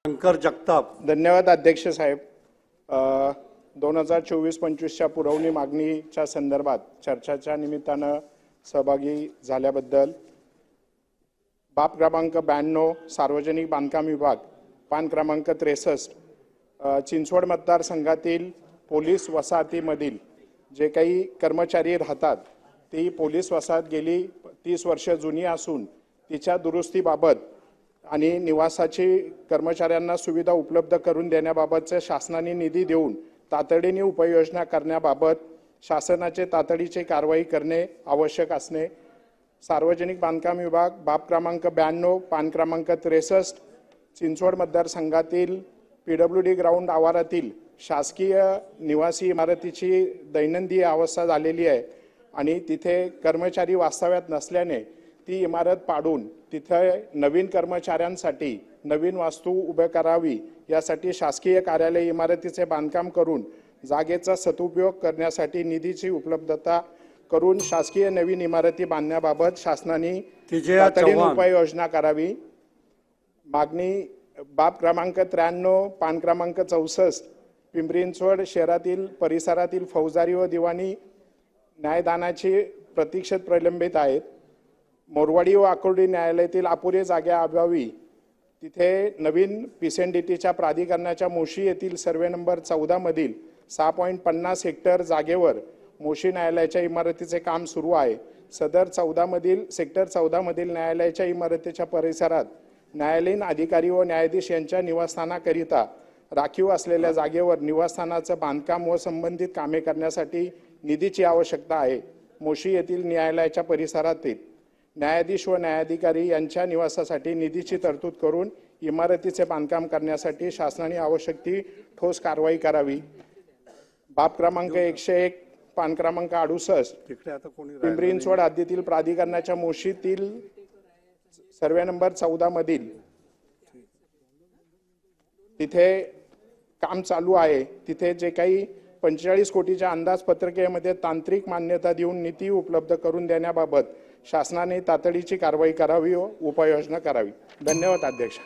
शंकर जगताप। धन्यवाद अध्यक्ष साहेब। 2024-25च्या पुरवणी मागणीच्या संदर्भात चर्चाच्या निमित्तानं सहभागी झाल्याबद्दल बाब क्रमांक 92 सार्वजनिक बांधकाम विभाग, पान क्रमांक 63 चिंचवड मतदारसंघातील पोलीस वसाहतीमधील जे काही कर्मचारी राहतात ती पोलीस वसाहत गेली 30 वर्ष जुनी असून तिच्या दुरुस्तीबाबत आणि निवासाची कर्मचाऱ्यांना सुविधा उपलब्ध करून देण्याबाबतचे शासनाने निधी देऊन तातडीने उपाययोजना करण्याबाबत शासनाचे तातडीची कारवाई करणे आवश्यक असणे, सार्वजनिक बांधकाम विभाग, बाब क्रमांक 92 पान क्रमांक 63 चिंचवड मतदारसंघातील PWD ग्राउंड आवारातील शासकीय निवासी इमारतीची दैनंदिन अवस्था झालेली आहे आणि तिथे कर्मचारी वास्तव्यात नसल्याने ती इमारत पाडून तिथे नवीन कर्मचाऱ्यांसाठी नवीन वास्तू उभे करावी यासाठी शासकीय कार्यालय इमारतीचे बांधकाम करून जागेचा सदुपयोग करण्यासाठी निधीची उपलब्धता करून शासकीय नवीन इमारती बांधण्याबाबत शासनाने तातडीने उपाययोजना करावी। मागणी बाब क्रमांक 93 पान क्रमांक 64 पिंपरी चिंचवड शहरातील परिसरातील फौजदारी व दिवाणी न्यायदानाची प्रतीक्षेत प्रलंबित आहेत। मोरवाडी व आकुर्डी न्यायालयातील अपुरे जागा अभावी तिथे नवीन PCNDTच्या प्राधिकरणाच्या मोशी येथील सर्वे नंबर 14 मधील 6.50 हेक्टर जागेवर मोशी न्यायालयाच्या इमारतीचे काम सुरू आहे। सदर सेक्टर 14 मधील न्यायालयाच्या इमारतीच्या परिसरात न्यायालयीन अधिकारी व न्यायाधीश यांच्या निवासस्थानाकरिता राखीव असलेल्या जागेवर निवासस्थानाचं बांधकाम व संबंधित कामे करण्यासाठी निधीची आवश्यकता आहे। मोशी येथील न्यायालयाच्या परिसरातील न्यायाधीश व न्यायाधिकारी यांच्या निवासासाठी निधीची तरतूद करून इमारतीचे बांधकाम करण्यासाठी शासनाने आवश्यक ती ठोस कारवाई करावी। बाब क्रमांक 101 पान क्रमांक 68 पिंपरी चिंचवड हद्दीतील प्राधिकरणाच्या मोशीतील सर्वे नंबर 14 मधील तिथे काम चालू आहे। तिथे जे काही 45 कोटीच्या अंदाजपत्रकामध्ये तांत्रिक मान्यता देऊन निधी उपलब्ध करून देण्याबाबत शासनाने तातडीची कारवाई करावी व उपाययोजना करावी। धन्यवाद अध्यक्ष।